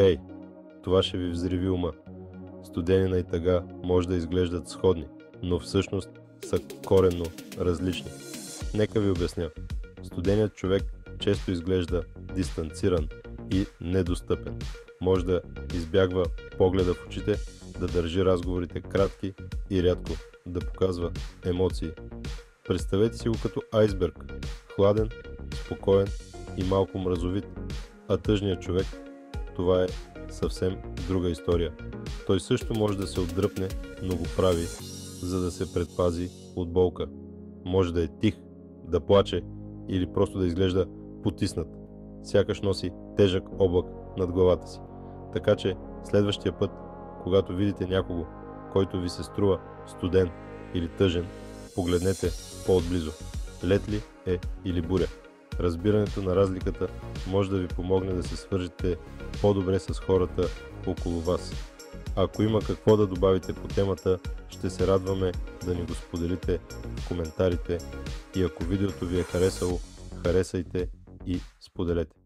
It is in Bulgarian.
Хей, това ще ви взриви ума. Студенина и тъга може да изглеждат сходни, но всъщност са коренно различни. Нека ви обясня. Студеният човек често изглежда дистанциран и недостъпен. Може да избягва погледа в очите, да държи разговорите кратки и рядко да показва емоции. Представете си го като айсберг, хладен, спокоен и малко мразовит, а тъжният човек, това е съвсем друга история. Той също може да се отдръпне, но го прави, за да се предпази от болка. Може да е тих, да плаче или просто да изглежда потиснат. Сякаш носи тежък облак над главата си. Така че следващия път, когато видите някого, който ви се струва студен или тъжен, погледнете по-отблизо. Лед ли е или буря? Разбирането на разликата може да ви помогне да се свържете по-добре с хората около вас. Ако има какво да добавите по темата, ще се радваме да ни го споделите в коментарите и ако видеото ви е харесало, харесайте и споделете.